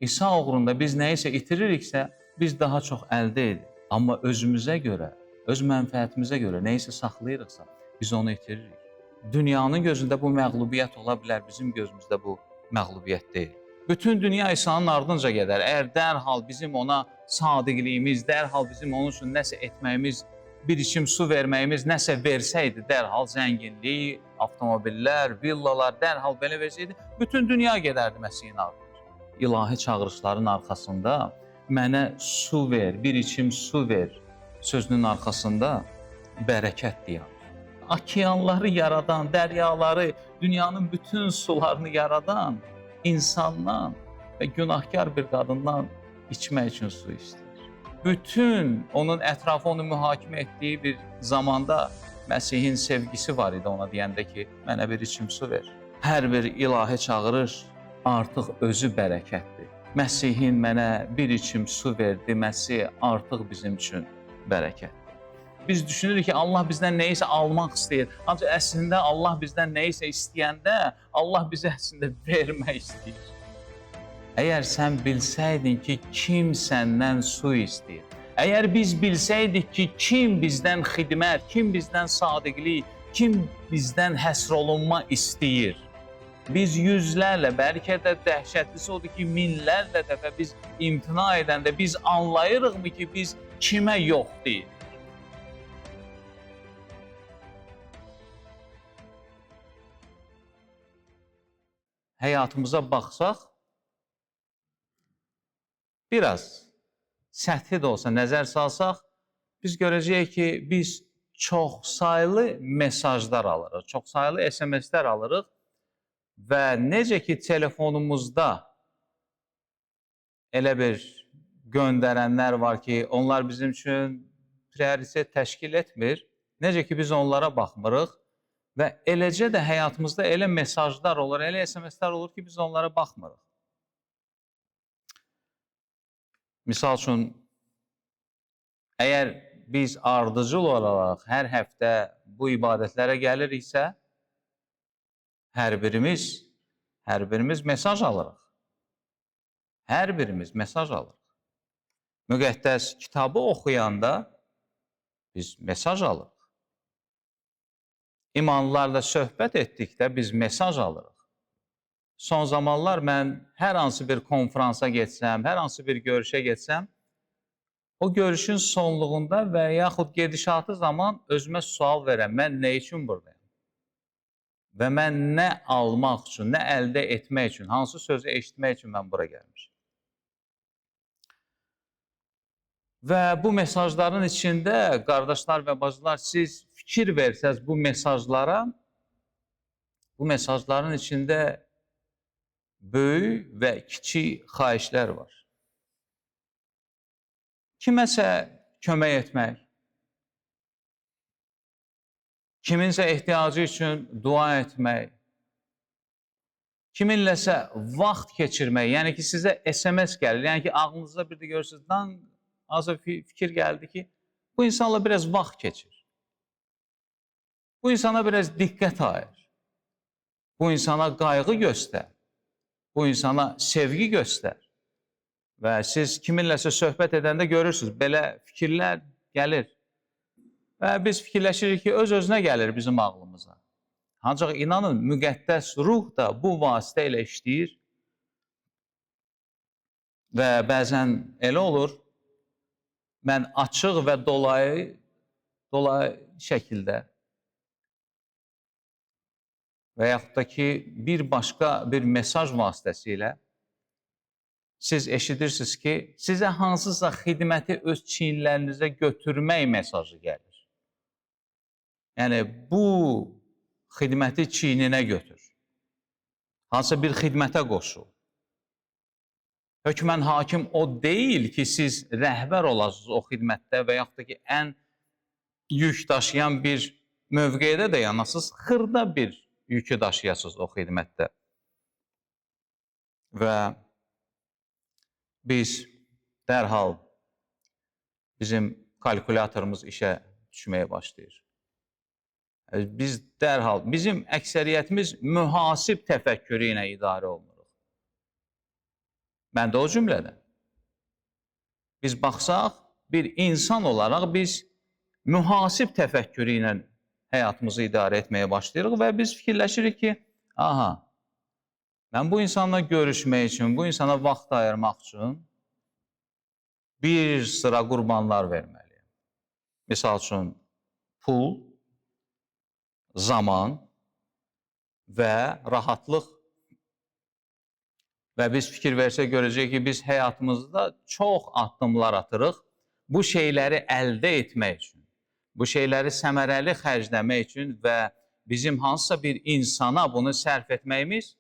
İsa uğrunda biz nəyisə itiririksə, biz daha çox əldə edirik. Amma özümüzə görə, öz mənfəətimizə görə nəyisə saxlayırıqsa, biz onu itiririk. Dünyanın gözündə bu məğlubiyyət ola bilər, bizim gözümüzdə bu məğlubiyyət deyil. Bütün dünya İsa'nın ardınca gedər. Əgər dərhal bizim ona sadiqliyimiz, dərhal bizim onun üçün nəsə etməyimiz, bir içim su verməyimiz nəsə versəydi, dərhal zənginlik, avtomobillər, villalar dərhal belə versəydi, bütün dünya gedərdi Məsihin ardınca. İlahi çağırışların arxasında mənə su ver, bir içim su ver sözünün arxasında bərəkət dayanır. Okeanları yaradan, dəryaları, dünyanın bütün sularını yaradan insandan və günahkar bir qadından içmək üçün su istəyir. Bütün onun ətrafı onu mühakimə etdiyi bir zamanda Məsihin sevgisi var idi ona deyəndə ki, mənə bir içim su ver. Hər bir ilahi çağırış artıq özü bərəkətdir. Məsihin mənə bir içim su ver deməsi artıq bizim üçün bərəkətdir. Biz düşünürük ki, Allah bizdən nəyisə almaq istəyir. Ancaq əslində Allah bizdən nəyisə istəyəndə, Allah bizə əslində vermək istəyir. Əgər sən bilsəydin ki, kim səndən su istəyir, əgər biz bilsəydik ki, kim bizdən xidmət, kim bizdən sadiqlik, kim bizdən həsr olunma istəyir, biz yüzlərlə, bəlkə də dəhşətlisi odur ki, minlərlə dəfə biz imtina edəndə biz anlayırıqmı ki, biz kimə yox deyirik? Həyatımıza baxsaq, biraz səthi də olsa nəzər salsaq, biz görəcəyik ki, biz çoxsaylı mesajlar alırıq, çoxsaylı SMS-lər alırıq və necə ki, telefonumuzda elə bir göndərənlər var ki, onlar bizim üçün prioritet təşkil etmir, necə ki, biz onlara baxmırıq və eləcə də həyatımızda elə mesajlar olur, elə SMS-lər olur ki, biz onlara baxmırıq. Misal üçün, əgər biz ardıcıl olaraq hər həftə bu ibadətlərə gəliriksə, hər birimiz mesaj alırıq. Hər birimiz mesaj alırıq. Müqəddəs kitabı oxuyanda biz mesaj alırıq. İmanlılarla söhbət etdikdə biz mesaj alırıq. Son zamanlar mən hər hansı bir konfransa getsəm, hər hansı bir görüşə getsəm, o görüşün sonluğunda və yaxud gedişatı zaman özümə sual verəm, mən nə üçün buradayım? Və mən nə almaq üçün, nə əldə etmək üçün, hansı sözü eşitmək üçün mən bura gəlmişəm? Və bu mesajların içində, qardaşlar və bacılar, siz fikir versəz bu mesajlara, bu mesajların içində böyük və kiçik xahişlər var. Kiməsə kömək etmək, kiminsə ehtiyacı üçün dua etmək, kiminləsə vaxt keçirmək, yəni ki, sizə SMS gəlir, yəni ki, ağlınızda bir də görürsünüz, azı fikir gəldi ki, bu insanla biraz vaxt keçir. Bu insana biraz diqqət ayır. Bu insana qayğı göstər. Bu insana sevgi göstər. Və siz kiminləsə söhbət edəndə görürsünüz, belə fikirlər gəlir. Və biz fikirləşirik ki, öz-özünə gəlir bizim ağlımıza. Ancaq inanın, müqəddəs ruh da bu vasitə ilə işləyir. Və bəzən elə olur, mən açıq və dolayı şəkildə və yaxud da ki, bir başqa bir mesaj vasitəsilə siz eşidirsiniz ki, sizə hansısa xidməti öz çiyinlərinizə götürmək mesajı gəlir. Yəni, bu xidməti çiyninə götür. Hansısa bir xidmətə qoşul. Hökmən hakim o deyil ki, siz rəhbər olasınız o xidmətdə və yaxud da ki, ən yük daşıyan bir mövqedə də yanasınız, xırda bir yükü daşıyasınız o xidmətdə. Və biz dərhal bizim kalkulyatorumuz işə düşməyə başlayır. Biz dərhal, bizim əksəriyyətimiz mühasib təfəkkürü ilə idarə olunur. Mən də o cümlədən. Biz baxsaq, bir insan olaraq biz mühasib təfəkkürü ilə həyatımızı idarə etməyə başlayırıq və biz fikirləşirik ki, aha, mən bu insanla görüşmək üçün, bu insana vaxt ayırmaq üçün bir sıra qurbanlar verməliyim. Misal üçün, pul, zaman və rahatlıq. Və biz fikir versək görəcək ki, biz həyatımızda çox addımlar atırıq bu şeyləri əldə etmək üçün, bu şeyləri səmərəli xərcləmək üçün və bizim hansısa bir insana bunu sərf etməyimiz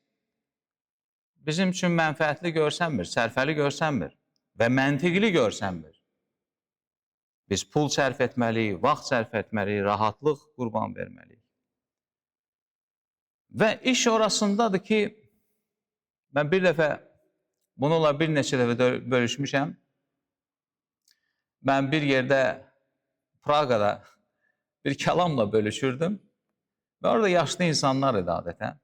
bizim üçün mənfəətli görsənmir, sərfəli görsənmir və məntiqli görsənmir. Biz pul sərf etməliyik, vaxt sərf etməliyik, rahatlıq qurban verməliyik. Və iş orasındadır ki, mən bir dəfə, bununla bir neçə dəfə bölüşmüşəm. Mən bir yerdə, Praqada bir kəlamla bölüşürdüm və orada yaşlı insanlar idi adətən.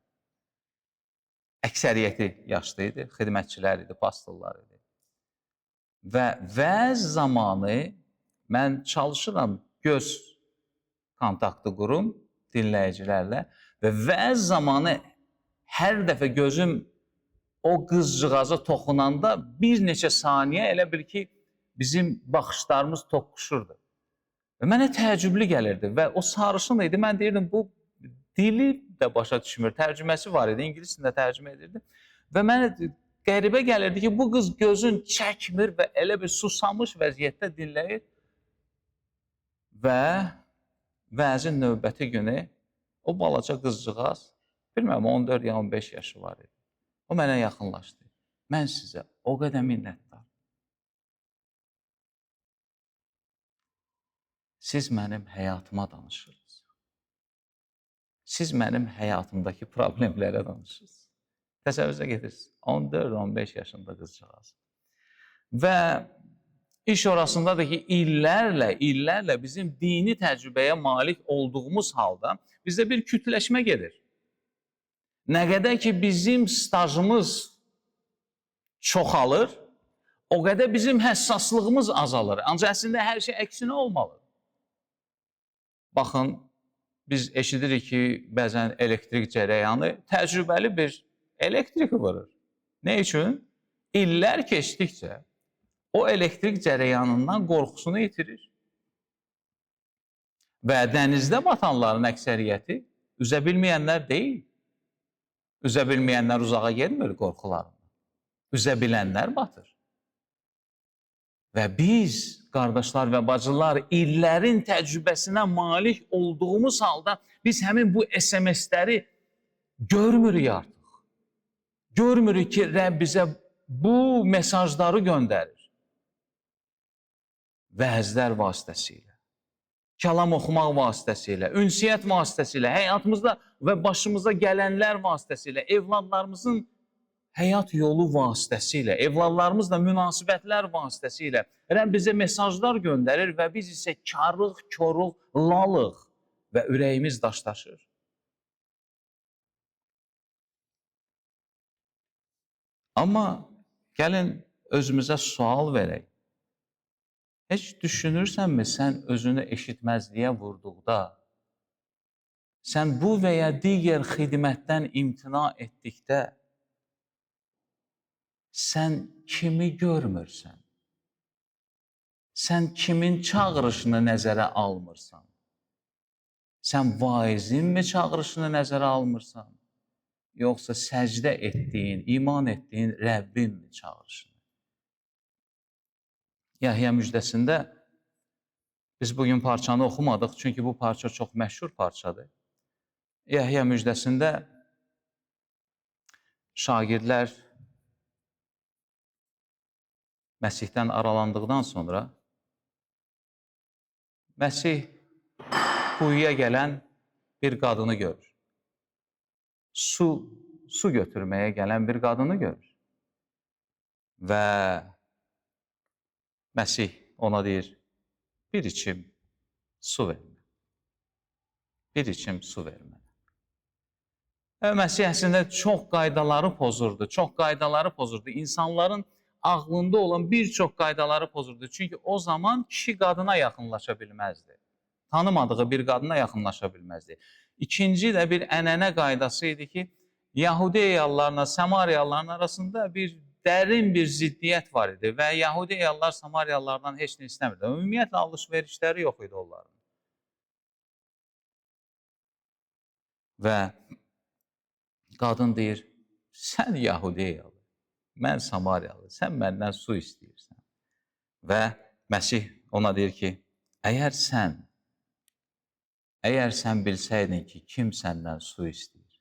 Əksəriyyəti yaşlı idi, xidmətçilər idi, pastorlar idi. Və vəz zamanı mən çalışıram göz kontaktı qurum dinləyicilərlə və vəz zamanı hər dəfə gözüm o qızcığaza toxunanda bir neçə saniyə elə bil ki, bizim baxışlarımız toqquşurdu. Və mənə təəccüblü gəlirdi və o sarışın idi. Mən deyirdim, bu dili də başa düşmür. Tərcüməsi var idi, ingilis dilində tərcümə edirdi. Və mənə qəribə gəlirdi ki, bu qız gözün çəkmir və elə bir susamış vəziyyətdə dinləyir. Və vəzin növbəti günü o balaca qızcığaz, bilmirəm 14 ya 15 yaşı var idi. O mənə yaxınlaşdı. Mən sizə o qədər minnətdaram. Siz mənim həyatıma danışırsınız. Siz mənim həyatımdakı problemlərə danışırsınız. Təsəvvürünüzə getirsiniz. 14-15 yaşında qızcığaz. Və iş orasındadır ki, illərlə bizim dini təcrübəyə malik olduğumuz halda bizdə bir kütləşmə gedir. Nə qədər ki, bizim stajımız çoxalır, o qədər bizim həssaslığımız azalır. Ancaq əslində hər şey əksinə olmalı. Baxın, biz eşidirik ki, bəzən elektrik cərəyanı təcrübəli bir elektrik vurur. Nə üçün? İllər keçdikcə o elektrik cərəyanından qorxusunu itirir. Və dənizdə batanların əksəriyyəti üzə bilməyənlər deyil. Üzə bilməyənlər uzağa getmir qorxularında. Üzə bilənlər batır. Və biz, qardaşlar və bacılar, illərin təcrübəsinə malik olduğumuz halda biz həmin bu SMS-ləri görmürük artıq. Görmürük ki, Rəbb bizə bu mesajları göndərir. Vəzlər vasitəsilə, kəlam oxumaq vasitəsilə, ünsiyyət vasitəsilə, həyatımızda və başımıza gələnlər vasitəsilə, evladlarımızın həyat yolu vasitəsilə, evladlarımızla münasibətlər vasitəsilə Rəbb bizə mesajlar göndərir və biz isə karıq, koruq, lalıq və ürəyimiz daşdaşır. Amma gəlin özümüzə sual verək. Heç düşünürsənmi sən özünü eşitməzliyə vurduqda, sən bu və ya digər xidmətdən imtina etdikdə, sən kimi görmürsən? Sən kimin çağırışını nəzərə almırsan? Sən vaizinmi çağırışını nəzərə almırsan? Yoxsa səcdə etdiyin, iman etdiyin Rəbbinmi çağırışını? Yəhya müjdəsində biz bugün parçanı oxumadıq, çünki bu parça çox məşhur parçadır. Yəhya müjdəsində şagirdlər Məsihdən aralandıqdan sonra Məsih quyuya gələn bir qadını görür. Su götürməyə gələn bir qadını görür. Və Məsih ona deyir, bir içim su vermə. Bir içim su vermə. Və Məsih əslində çox qaydaları pozurdu, İnsanların ağlında olan bir çox qaydaları pozurdu. Çünki o zaman kişi qadına yaxınlaşa bilməzdi. Tanımadığı bir qadına yaxınlaşa bilməzdi. İkinci də bir ənənə qaydası idi ki, Yahudi əyallarla Samariyalıların arasında bir dərin bir ziddiyyət var idi və Yahudi əyallar Samariyalılardan heç nə istəmirdi. Ümumiyyətlə alış-verişləri yox idi onların. Və qadın deyir, sən Yahudi əyalı, mən Samariyalı, sən məndən su istəyirsən. Və Məsih ona deyir ki, əgər sən bilsəydin ki, kim səndən su istəyir,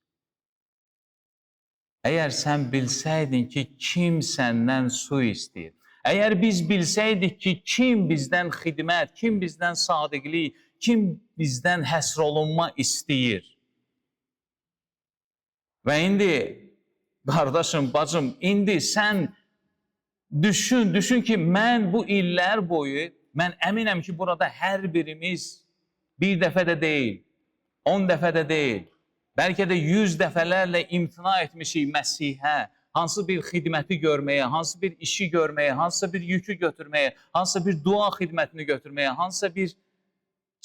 əgər sən bilsəydin ki, kim səndən su istəyir, əgər biz bilsəydik ki, kim bizdən xidmət, kim bizdən sadiqlik, kim bizdən həsr olunma istəyir. Və indi, qardaşım, bacım, indi sən düşün ki, mən bu illər boyu, mən əminəm ki, burada hər birimiz bir dəfə də deyil, 10 dəfə də deyil, bəlkə də 100 dəfələrlə imtina etmişik Məsihə, hansı bir xidməti görməyə, hansı bir işi görməyə, hansısa bir yükü götürməyə, hansısa bir dua xidmətini götürməyə, hansısa bir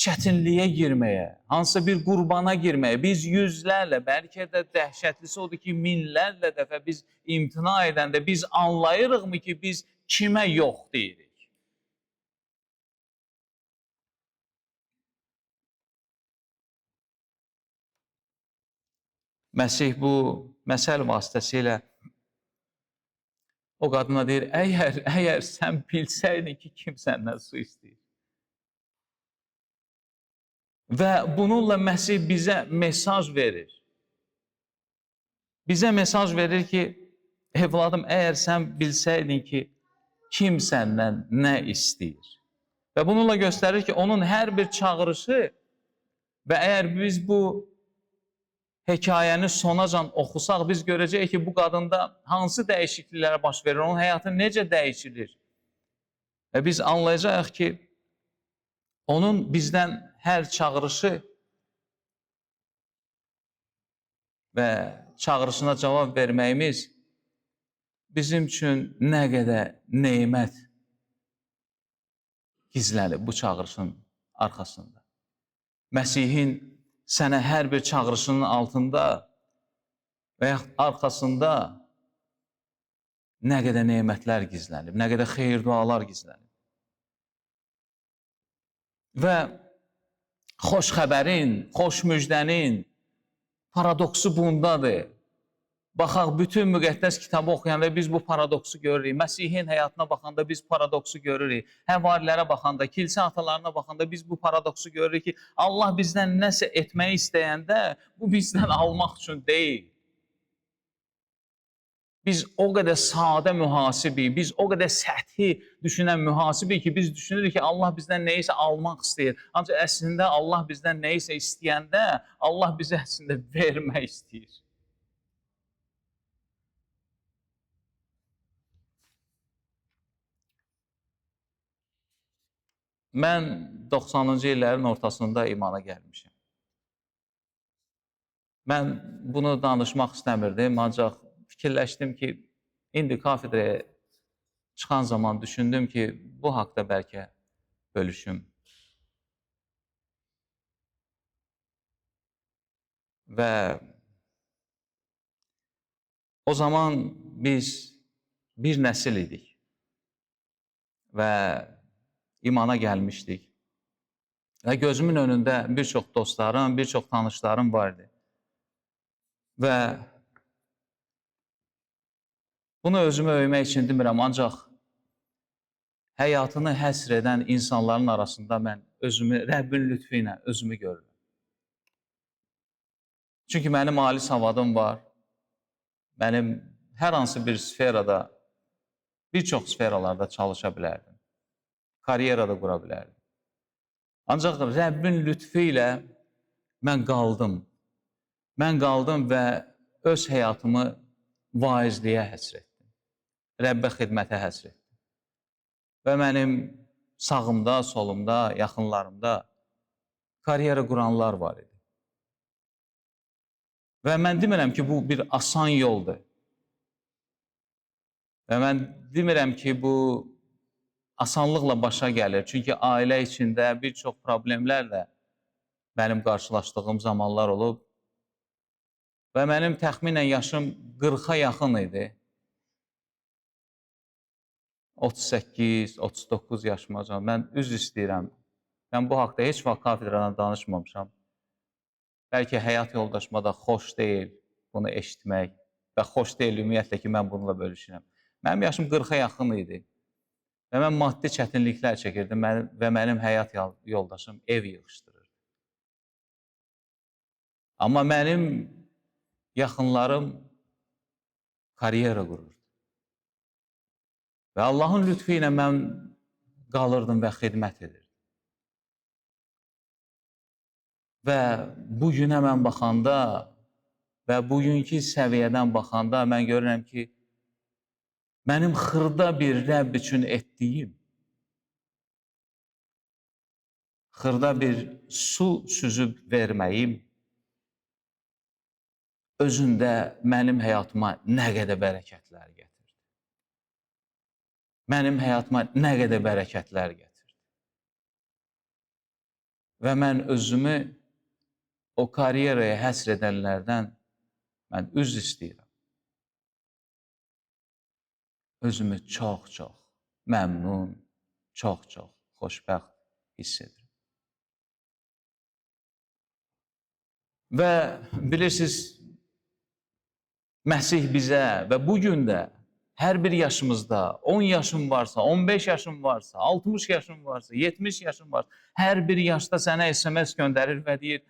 çətinliyə girməyə, hansısa bir qurbana girməyə. Biz yüzlərlə, bəlkə də dəhşətlisi odur ki, minlərlə dəfə biz imtina edəndə biz anlayırıqmı ki, biz kimə yox deyirik? Məsih bu məsəl vasitəsilə o qadına deyir, əgər sən bilsəydin ki, kim səndən su istəyir. Və bununla Məsih bizə mesaj verir. Bizə mesaj verir ki, evladım, əgər sən bilsəydin ki, kim səndən nə istəyir. Və bununla göstərir ki, onun hər bir çağırışı və əgər biz bu hekayəni sonacan oxusaq, biz görəcəyik ki, bu qadında hansı dəyişikliklərə baş verir, onun həyatı necə dəyişilir. Və biz anlayacağıq ki, onun bizdən hər çağırışı və çağırışına cavab verməyimiz bizim üçün nə qədər neymət gizlənib bu çağırışın arxasında. Məsihin sənə hər bir çağırışının altında və yaxud arxasında nə qədər neymətlər gizlənib, nə qədər xeyir dualar gizlənib. Və xoş xəbərin, xoş müjdənin paradoksu bundadır. Baxaq, bütün müqəddəs kitabı oxuyanda biz bu paradoksu görürük. Məsihin həyatına baxanda biz paradoksu görürük. Həvarilərə baxanda, kilsə atalarına baxanda biz bu paradoksu görürük ki, Allah bizdən nəsə etməyi istəyəndə bu bizdən almaq üçün deyil. Biz o qədər sadə mühasibik, biz o qədər səthi düşünən mühasibik ki, biz düşünürük ki, Allah bizdən nəyisə almaq istəyir. Ancaq əslində Allah bizdən nəyisə istəyəndə, Allah bizə əslində vermək istəyir. Mən 90-cı illərin ortasında imana gəlmişəm. Mən bunu danışmaq istəmirdim, ancaq fikirləşdim ki, indi kafedraya çıxan zaman düşündüm ki, bu haqda bəlkə bölüşüm. Və o zaman biz bir nəsil idik və imana gəlmişdik. Və gözümün önündə bir çox dostlarım, bir çox tanışlarım vardı. Və bunu özümü övmək üçün demirəm, ancaq həyatını həsr edən insanların arasında mən özümü, Rəbbin lütfü ilə özümü görürüm. Çünki mənim ali savadım var, mənim hər hansı bir sferada, bir çox sferalarda çalışa bilərdim. Karyerada qura bilərdim. Ancaq Rəbbin lütfü ilə mən qaldım. Mən qaldım və öz həyatımı vaizliyə həsr etdim. Rəbbə xidmətə həsr etdim. Və mənim sağımda, solumda, yaxınlarımda karyera quranlar var idi. Və mən demirəm ki, bu bir asan yoldur. Və mən demirəm ki, bu asanlıqla başa gəlir. Çünki ailə içində bir çox problemlərlə mənim qarşılaşdığım zamanlar olub və mənim təxminən yaşım 40-a yaxın idi. 38, 39 yaşıma can. Mən üzr istəyirəm. Mən bu haqda heç vaxt kafedradan danışmamışam. Bəlkə həyat yoldaşıma da xoş deyil bunu eşitmək və xoş deyil ümumiyyətlə ki, mən bununla bölüşürəm. Mənim yaşım 40-a yaxın idi və mən maddi çətinliklər çəkirdim və mənim həyat yoldaşım ev yığışdırırdı. Amma mənim yaxınlarım karyera qururdu. Və Allahın lütfu ilə mən qalırdım və xidmət edirdim. Və bugünə mən baxanda və bugünkü səviyyədən baxanda mən görürəm ki, mənim xırda bir Rəbb üçün etdiyim, xırda bir su süzüb verməyim özündə mənim həyatıma nə qədər bərəkətlər gətirdi. Mənim həyatıma nə qədər bərəkətlər gətirdi. Və mən özümü o karyeraya həsr edənlərdən mən üzr istəyirəm. Özümü çox-çox məmnun, çox-çox xoşbəxt hiss edirəm. Və bilirsiniz, Məsih bizə və bugün də hər bir yaşımızda 10 yaşım varsa, 15 yaşım varsa, 60 yaşım varsa, 70 yaşım varsa, hər bir yaşda sənə SMS göndərir və deyir,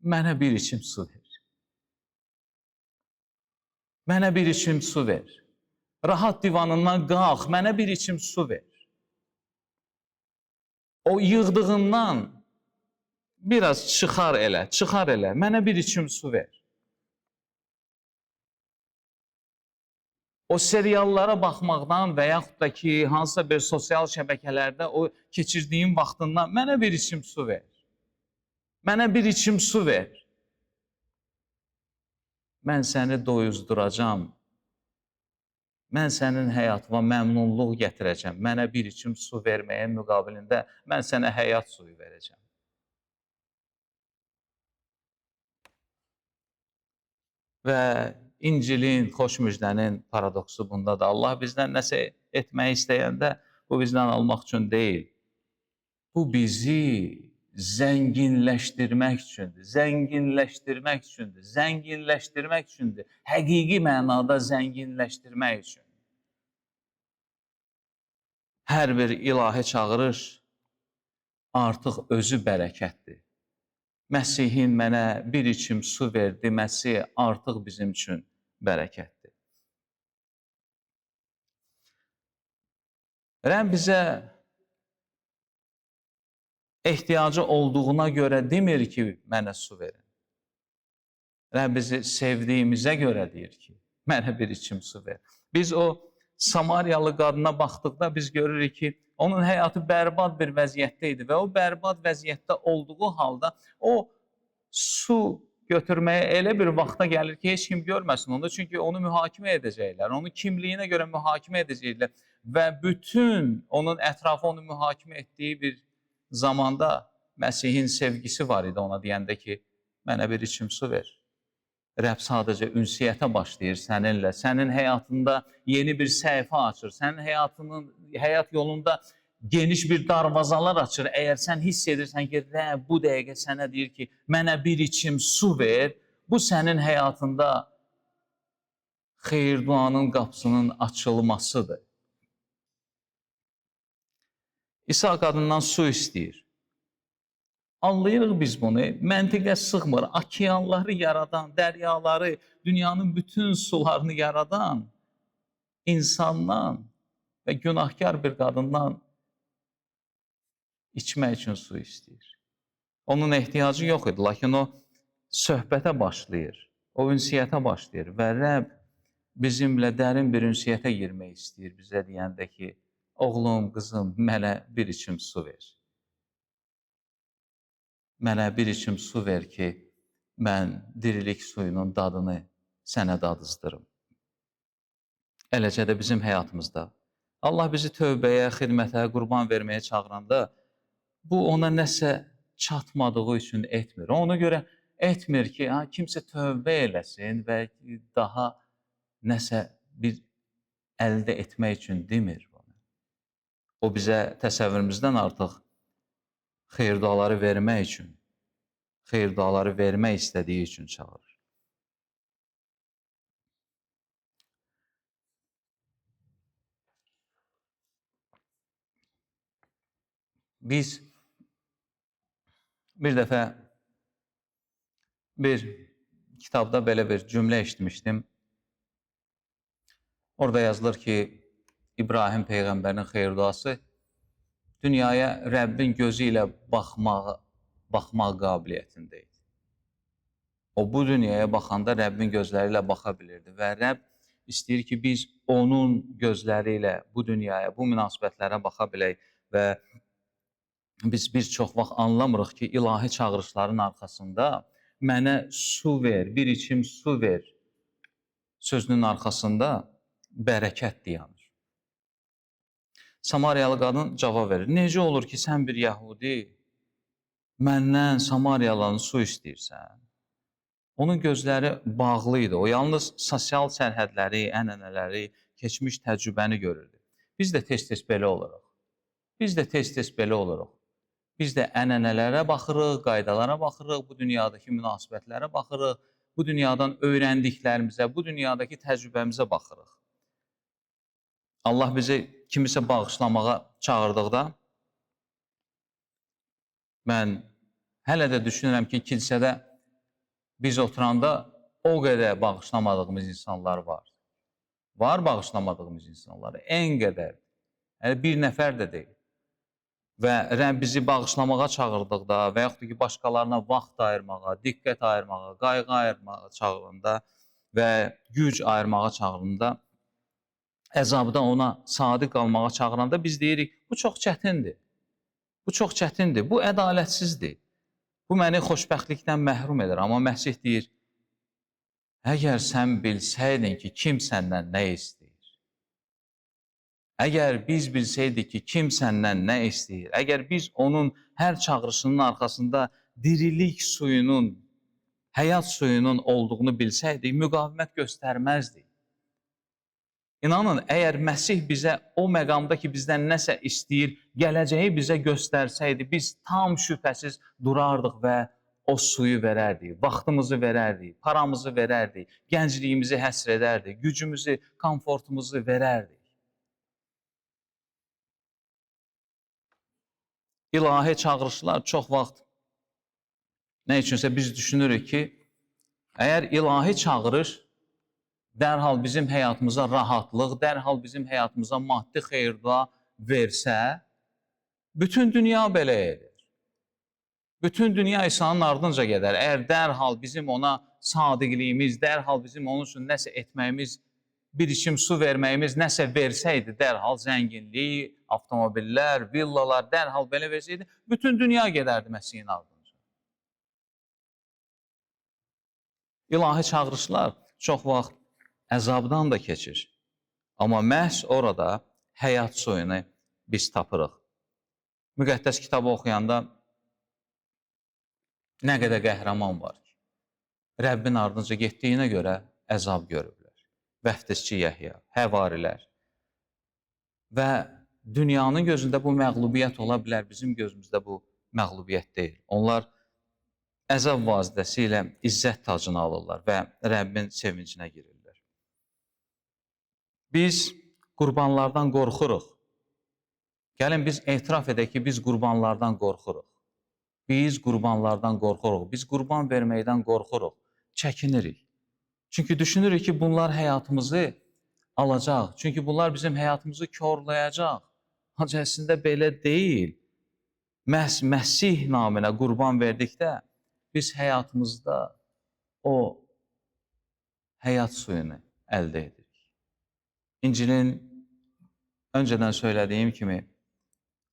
mənə bir içim su ver. Mənə bir içim su ver. Rahat divanından qalx, mənə bir içim su ver. O yığdığından biraz çıxar elə, mənə bir içim su ver. O seriallara baxmaqdan və yaxud da ki, hansısa bir sosial şəbəkələrdə o keçirdiyim vaxtından mənə bir içim su ver. Mənə bir içim su ver. Mən səni doyuzduracam. Mən sənin həyatıma məmnunluq gətirəcəm. Mənə bir içim su verməyə müqabilində mən sənə həyat suyu verəcəm. Və İncilin, xoş müjdənin paradoksu bundadır. Allah bizdən nəsə etmək istəyəndə bu bizdən almaq üçün deyil. Bu bizi zənginləşdirmək üçündür, zənginləşdirmək üçündür, zənginləşdirmək üçündür. Həqiqi mənada zənginləşdirmək üçün. Hər bir ilahi çağırış artıq özü bərəkətdir. Məsihin mənə bir içim su ver deməsi artıq bizim üçün bərəkətdir. Rəbb bizə ehtiyacı olduğuna görə demir ki, mənə su verin. Rəbb bizi sevdiyimizə görə deyir ki, mənə bir içim su ver. Biz o Samariyalı qadına baxdıqda biz görürük ki, onun həyatı bərbad bir vəziyyətdə idi və o bərbad vəziyyətdə olduğu halda o su götürməyə elə bir vaxta gəlir ki, heç kim görməsin onu. Çünki onu mühakimə edəcəklər, onu kimliyinə görə mühakimə edəcəklər və bütün onun ətrafı onu mühakimə etdiyi bir zamanda Məsihin sevgisi var idi ona deyəndə ki, mənə bir içim su ver. Rəbb sadəcə ünsiyyətə başlayır səninlə, sənin həyatında yeni bir səhifə açır, sənin həyat yolunda geniş bir darvazalar açır. Əgər sən hiss edirsən ki, Rəbb bu dəqiqə sənə deyir ki, mənə bir içim su ver, bu sənin həyatında xeyir duanın qapısının açılmasıdır. İsa qadından su istəyir. Anlayırıq biz bunu, məntiqə sığmır. Okeanları yaradan, dəryaları, dünyanın bütün sularını yaradan insandan və günahkar bir qadından içmək üçün su istəyir. Onun ehtiyacı yox idi, lakin o söhbətə başlayır, o ünsiyyətə başlayır və Rəbb bizimlə dərin bir ünsiyyətə girmək istəyir bizə deyəndə ki, oğlum, qızım, mənə bir içim su ver. Mənə bir içim su ver ki, mən dirilik suyunun dadını sənə dadızdırım. eləcə də bizim həyatımızda. Allah bizi tövbəyə, xidmətə, qurban verməyə çağıranda bu ona nəsə çatmadığı üçün etmir. Ona görə etmir ki, kimsə tövbə eləsin və daha nəsə bir əldə etmək üçün demir bunu. O bizə təsəvvürümüzdən artıq xeyir-duaları vermək üçün, xeyir-duaları vermək istədiyi üçün çağırır. Biz bir dəfə bir kitabda belə bir cümlə eşitmişdim. Orada yazılır ki, İbrahim Peyğəmbərin xeyir-duası dünyaya Rəbbin gözü ilə baxmaq qabiliyyətində idi. O bu dünyaya baxanda Rəbbin gözləri ilə baxa bilirdi və Rəbb istəyir ki, biz onun gözləri ilə bu dünyaya, bu münasibətlərə baxa bilək və biz bir çox vaxt anlamırıq ki, ilahi çağırışların arxasında mənə su ver, bir içim su ver sözünün arxasında bərəkət dayanır. Samariyalı qadın cavab verir. Necə olur ki, sən bir yəhudi məndən Samariyalıdan su istəyirsən? Onun gözləri bağlı idi. O yalnız sosial sərhədləri, ənənələri, keçmiş təcrübəni görürdü. Biz də tez-tez belə oluruq. Biz də tez-tez belə oluruq. Biz də ənənələrə baxırıq, qaydalara baxırıq, bu dünyadakı münasibətlərə baxırıq, bu dünyadan öyrəndiklərimizə, bu dünyadakı təcrübəmizə baxırıq. Allah bizi kimisə bağışlamağa çağırdıqda, mən hələ də düşünürəm ki, kilsədə biz oturanda o qədər bağışlamadığımız insanlar var. Var bağışlamadığımız insanlar, en qədər. Yəni, bir nəfər də deyil. Və Rəbb bizi bağışlamağa çağırdıqda və yaxud da ki, başqalarına vaxt ayırmağa, diqqət ayırmağa, qayğı ayırmağa çağırında və güc ayırmağa çağırında, əzabda ona sadiq qalmağa çağıranda biz deyirik, bu çox çətindir. Bu çox çətindir, bu ədalətsizdir. Bu məni xoşbəxtlikdən məhrum edir. Amma Məsih deyir, əgər sən bilsəydin ki, kim səndən nə istəyir? Əgər biz bilsəydik ki, kim səndən nə istəyir? Əgər biz onun hər çağırışının arxasında dirilik suyunun, həyat suyunun olduğunu bilsəydik, müqavimət göstərməzdik. İnanın, əgər Məsih bizə o məqamda ki, bizdən nəsə istəyir, gələcəyi bizə göstərsəydi, biz tam şübhəsiz durardıq və o suyu verərdik, vaxtımızı verərdik, paramızı verərdik, gəncliyimizi həsr edərdik, gücümüzü, komfortumuzu verərdik. İlahi çağırışlar çox vaxt nə üçünsə biz düşünürük ki, əgər ilahi çağırış dərhal bizim həyatımıza rahatlıq, dərhal bizim həyatımıza maddi xeyir-dua versə, bütün dünya belə edir. Bütün dünya İsa'nın ardınca gedər. Əgər dərhal bizim ona sadiqliyimiz, dərhal bizim onun üçün nəsə etməyimiz, bir içim su verməyimiz nəsə versəydi, dərhal zənginlik, avtomobillər, villalar dərhal belə versəydi, bütün dünya gedərdi Məsihin ardınca. İlahi çağırışlar çox vaxt əzabdan da keçir. Amma məhz orada həyat suyunu biz tapırıq. Müqəddəs kitabı oxuyanda nə qədər qəhrəman var ki, Rəbbin ardınca getdiyinə görə əzab görüblər. Vəftizçi Yəhya, həvarilər. Və dünyanın gözündə bu məğlubiyyət ola bilər, bizim gözümüzdə bu məğlubiyyət deyil. Onlar əzab vasitəsilə izzət tacını alırlar və Rəbbin sevincinə girirlər. Biz qurbanlardan qorxuruq. Gəlin biz etiraf edək ki, biz qurbanlardan qorxuruq. Biz qurbanlardan qorxuruq. Biz qurban verməkdən qorxuruq, çəkinirik. Çünki düşünürük ki, bunlar həyatımızı alacaq. Çünki bunlar bizim həyatımızı korlayacaq. Ancaq əslində belə deyil. Məhz Məsih naminə qurban verdikdə biz həyatımızda o həyat suyunu əldə edirik. İncilin öncədən söylədiyim kimi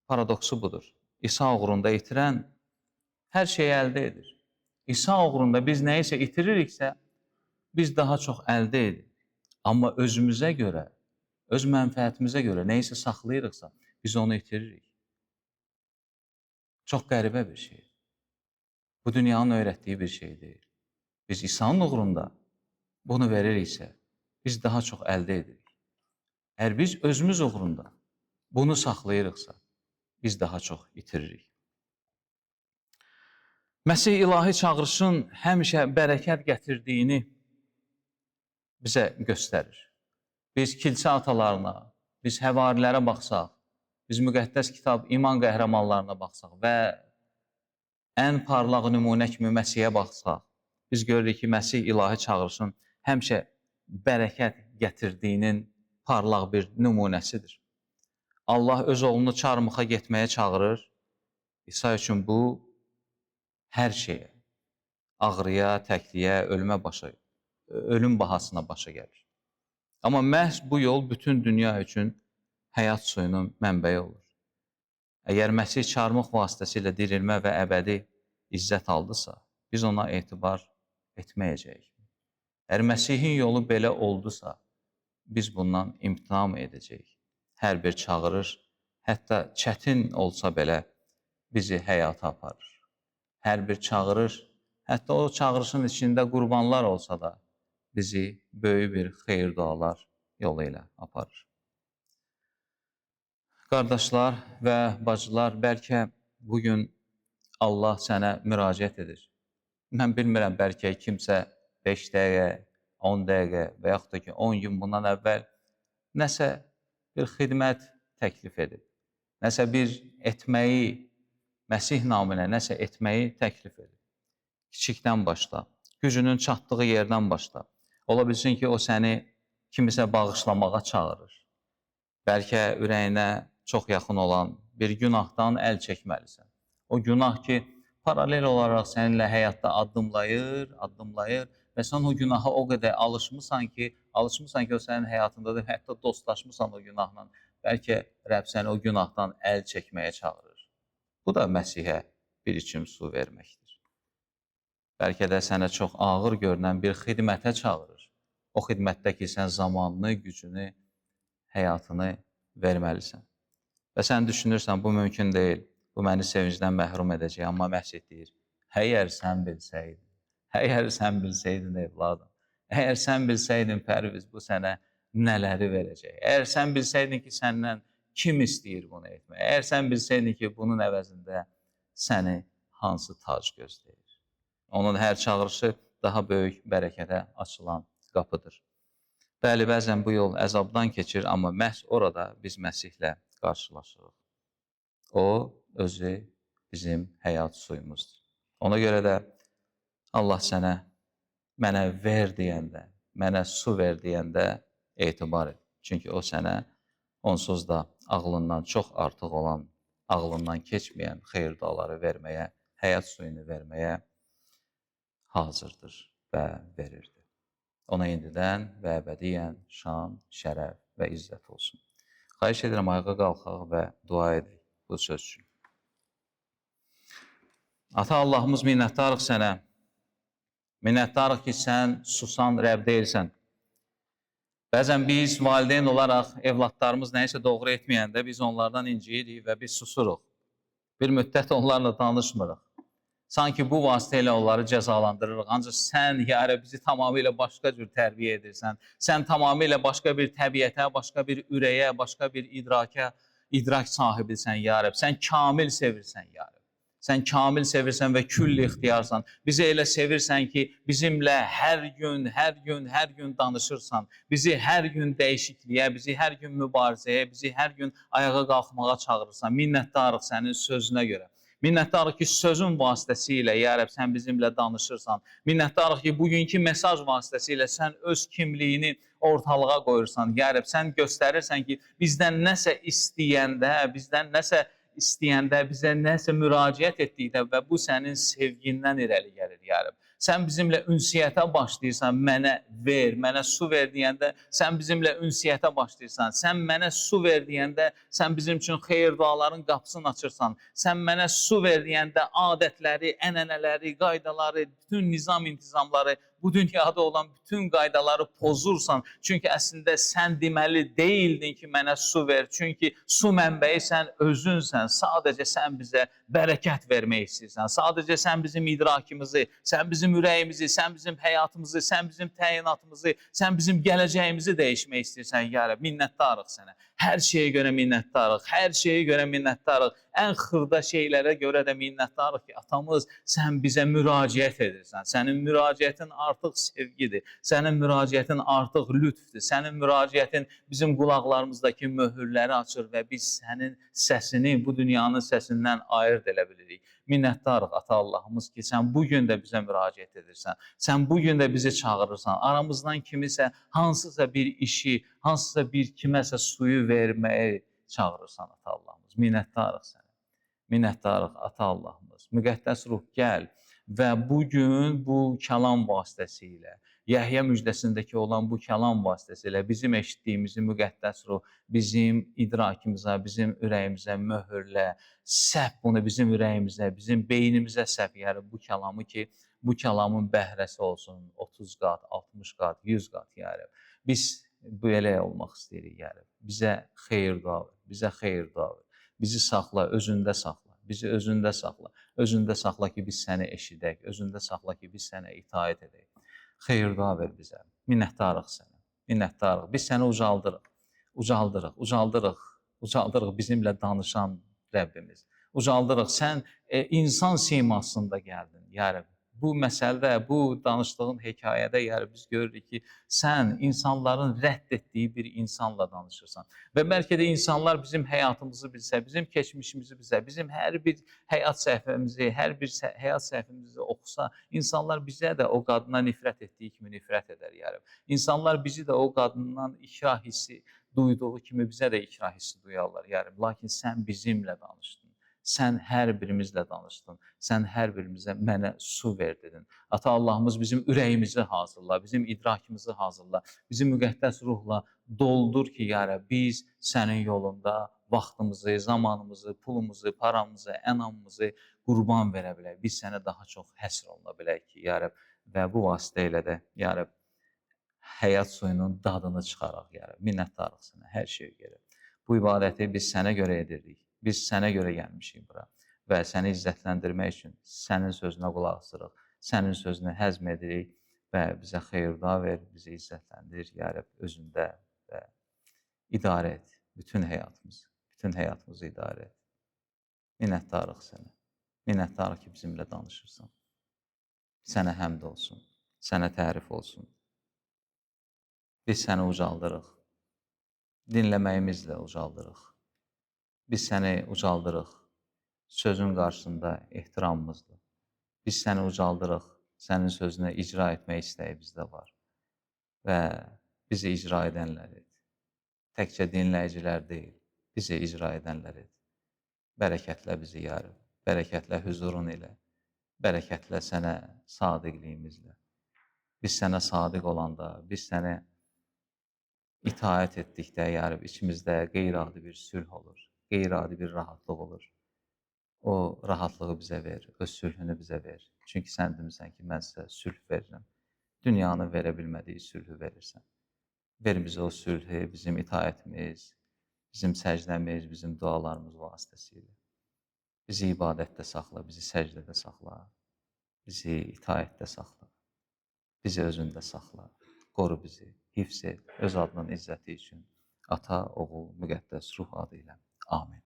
paradoksu budur. İsa uğrunda itirən hər şeyi əldə edir. İsa uğrunda biz nəyisə itiririksə, biz daha çox əldə edirik. Amma özümüzə görə öz mənfəətimizə görə nə isə saxlayırıqsa, biz onu itiririk. Çox qəribə bir şey. Bu dünyanın öyrətdiyi bir şey deyil. Biz İsa'nın uğrunda bunu veririksə, biz daha çox əldə edirik. Əgər biz özümüz uğrunda bunu saxlayırıqsa, biz daha çox itiririk. Məsih ilahi çağırışın həmişə bərəkət gətirdiyini bizə göstərir. Biz kilsə atalarına, biz həvarilərə baxsaq, biz müqəddəs kitab iman qəhrəmanlarına baxsaq və ən parlaq nümunə kimi Məsihə baxsaq, biz görürük ki, Məsih ilahi çağırışın həmişə bərəkət gətirdiyinin parlaq bir nümunəsidir. Allah öz oğlunu çarmıxa getməyə çağırır. İsa üçün bu hər şeyə, ağrıya, təkliyə, ölüm bahasına başa gəlir. Amma məhz bu yol bütün dünya üçün həyat suyunun mənbəyi olur. Əgər Məsih çarmıx vasitəsilə dirilmə və əbədi izzət aldısa, biz ona etibar etməyəcəyik. Əgər Məsihin yolu belə oldusa, biz bundan imtina edəcəyik. Hər bir çağırış, hətta çətin olsa belə bizi həyata aparır. Hər bir çağırış, hətta o çağırışın içində qurbanlar olsa da, bizi böyük bir xeyir dualar yolu ilə aparır. Qardaşlar və bacılar, bəlkə bugün Allah sənə müraciət edir. Mən bilmirəm, bəlkə kimsə 5 dəqiqə, 10 dəqiqə və yaxud da ki 10 gün bundan əvvəl nəsə bir xidmət təklif edib. Nəsə bir etməyi, Məsih naminə nəsə etməyi təklif edib. Kiçikdən başla, gücünün çatdığı yerdən başla. Ola bilsin ki, o səni kimisə bağışlamağa çağırır. Bəlkə ürəyinə çox yaxın olan bir günahdan əl çəkməlisən. O günah ki, paralel olaraq səninlə həyatda addımlayır və sən o günaha o qədər alışmısan ki, o sənin həyatındadır, hətta dostlaşmısan o günahla. Bəlkə Rəbb səni o günahdan əl çəkməyə çağırır. Bu da Məsihə bir içim su verməkdir. Bəlkə də sənə çox ağır görünən bir xidmətə çağırır. O xidmətdə ki, sən zamanını, gücünü, həyatını verməlisən. Və sən düşünürsən, bu mümkün deyil, bu məni sevincdən məhrum edəcək. Amma Məsih deyir, əgər sən bilsəydin evladım, əgər sən bilsəydin Pərviz, bu sənə nələri verəcək. Əgər sən bilsəydin ki, səndən kim istəyir bunu etmək? Əgər sən bilsəydin ki, bunun əvəzində səni hansı tac gözləyir? Onun hər çağırışı daha böyük bərəkətə açılan qapıdır. Bəli, bəzən bu yol əzabdan keçir, amma məhz orada biz Məsihlə qarşılaşırıq. O, özü bizim həyat suyumuzdur. Ona görə də Allah sənə, mənə ver deyəndə, mənə su ver deyəndə etibar et. Çünki o sənə onsuz da ağlından çox artıq olan, ağlından keçməyən xeyir duaları verməyə, həyat suyunu verməyə hazırdır və verirdi. Ona indidən və əbədiyyən şan, şərəf və izzət olsun. Xahiş edirəm, ayağa qalxaq və dua edək bu söz üçün. Ata Allahımız, minnətdarıq sənə. Minnətdarıq ki, sən susan Rəbb deyilsən. Bəzən biz valideyn olaraq evladlarımız nəyisə doğru etməyəndə biz onlardan inciyirik və biz susuruq. Bir müddət onlarla danışmırıq. Sanki bu vasitə ilə onları cəzalandırırıq. Ancaq sən, ya Rəbb, bizi tamamilə başqa cür tərbiyə edirsən. Sən tamamilə başqa bir təbiətə, başqa bir ürəyə, başqa bir idrak sahibisən, ya Rəbb. Sən kamil sevirsən, ya Rəbb. Sən kamil sevirsən və külli ixtiyarsan. Bizi elə sevirsən ki, bizimlə hər gün danışırsan. Bizi hər gün dəyişikliyə, bizi hər gün mübarizəyə, bizi hər gün ayağa qalxmağa çağırırsan. Minnətdarıq sənin sözünə görə. Minnətdarıq ki, sözün vasitəsilə, ya Rəbb, sən bizimlə danışırsan. Minnətdarıq ki, bugünkü mesaj vasitəsilə sən öz kimliyini ortalığa qoyursan. Ya Rəbb, sən göstərirsən ki, bizdən nəsə istəyəndə, bizə nəsə müraciət etdikdə və bu sənin sevgindən irəli gəlir, ya Rəbb. Sən bizimlə ünsiyyətə başlayırsan, mənə ver, mənə su ver deyəndə, sən bizimlə ünsiyyətə başlayırsan. Sən mənə su ver deyəndə, sən bizim üçün xeyir duaların qapısını açırsan. Sən mənə su ver deyəndə adətləri, ənənələri, qaydaları, bütün nizam intizamları bu dünyada olan bütün qaydaları pozursan, çünki əslində sən deməli deyildin ki, mənə su ver, çünki su mənbəyi sən özünsən, sadəcə sən bizə bərəkət vermək istəyirsən, sadəcə sən bizim idrakimizi, sən bizim ürəyimizi, sən bizim həyatımızı, sən bizim təyinatımızı, sən bizim gələcəyimizi dəyişmək istəyirsən, ya Rəbb, minnətdarıq sənə. Hər şeyə görə minnətdarıq, hər şeyə görə minnətdarıq. Ən xırda şeylərə görə də minnətdarıq ki, atamız, sən bizə müraciət edirsən. Sənin müraciətin artıq sevgidir, sənin müraciətin artıq lütfdür, sənin müraciətin bizim qulaqlarımızdakı möhürləri açır və biz sənin səsini bu dünyanın səsindən ayırd elə bilirik. Minnətdarıq ata Allahımız ki, sən bugün də bizə müraciət edirsən, sən bugün də bizi çağırırsan, aramızdan kimisə hansısa bir işi, hansısa bir kiməsə suyu verməyə çağırırsan ata Allahımız. Minnətdarıq sənə. Minnətdarıq ata Allahımız. Müqəddəs ruh gəl və bugün bu kəlam vasitəsilə, Yəhya müjdəsindəki olan bu kəlam vasitəsilə bizim eşitdiyimizi müqəddəs ruh bizim idrakımıza, bizim ürəyimizə möhürlə, səp bunu bizim ürəyimizə, bizim beynimizə səp, yəni bu kəlamı ki, bu kəlamın bəhrəsi olsun 30 qat, 60 qat, 100 qat, yəni. Biz belə olmaq istəyirik, yəni. Bizə xeyir dua ver, bizə xeyir dua ver. Bizi saxla, özündə saxla, bizi özündə saxla. Özündə saxla ki, biz səni eşidək, özündə saxla ki, biz sənə itaət edək. Xeyir dua ver bizə. Minnətdarıq sənə, minnətdarıq. Biz səni ucaldırıq, ucaldırıq, ucaldırıq, ucaldırıq bizimlə danışan Rəbbimiz. Ucaldırıq, sən insan simasında gəldin, ya Rəbb. Bu məsələdə, bu danışdığın hekayədə biz görürük ki, sən insanların rədd etdiyi bir insanla danışırsan. Və bəlkə də insanlar bizim həyatımızı bilsə, bizim keçmişimizi bilsə, bizim hər bir həyat səhifəmizi, hər bir həyat səhifəmizi oxusa, insanlar bizə də o qadına nifrət etdiyi kimi nifrət edər, İnsanlar bizi də o qadından ikrah hissi duyduğu kimi bizə də ikrah hissi duyarlar, Lakin sən bizimlə danışdın. Sən hər birimizlə danışdın. Sən hər birimizə mənə su ver dedin. Ata Allahımız bizim ürəyimizi hazırla, bizim idrakimizi hazırla, bizi müqəddəs ruhla doldur ki, biz sənin yolunda vaxtımızı, zamanımızı, pulumuzu, paramızı, ənamımızı qurban verə bilək. Biz sənə daha çox həsr oluna bilək ki, və bu vasitə ilə də, həyat suyunun dadını çıxaraq, minnətdarıq sənə hər şeyə görə. Bu ibadəti biz sənə görə edirik. Biz sənə görə gəlmişik bura və səni izzətləndirmək üçün sənin sözünə qulaq asırıq, sənin sözünü həzm edirik və bizə xeyir-dua ver, bizi izzətləndir, özündə və idarə et bütün həyatımızı idarə et. Minnətdarıq sənə, minnətdarıq ki, bizimlə danışırsan. Sənə həmd olsun, sənə tərif olsun. Biz səni ucaldırıq, dinləməyimizlə ucaldırıq. Biz səni ucaldırıq, sözün qarşısında ehtiramımızdır. Biz səni ucaldırıq, sənin sözünü icra etmək istəyi bizdə var. Və bizi icra edənlər et. Təkcə dinləyicilər deyil, bizi icra edənlər et. Bərəkətlə bizi yarıb, bərəkətlə hüzurun ilə, bərəkətlə sənə sadiqliyimizlə. Biz sənə sadiq olanda, biz sənə itaət etdikdə, içimizdə qeyri-adi bir sülh olur. Qeyri-adi bir rahatlıq olur. O rahatlığı bizə ver, öz sülhünü bizə ver. Çünki sən demisən ki, mən sizə sülh verirəm. Dünyanın verə bilmədiyi sülhü verirsən. Ver bizə o sülhü, bizim itaətimiz, bizim səcdəmiz, bizim dualarımız vasitəsilə. Bizi ibadətdə saxla, bizi səcdədə saxla, bizi itaətdə saxla, bizi özündə saxla, qoru bizi, hifz et, öz adının izzəti üçün. Ata, oğul, müqəddəs ruh adı ilə. Amin.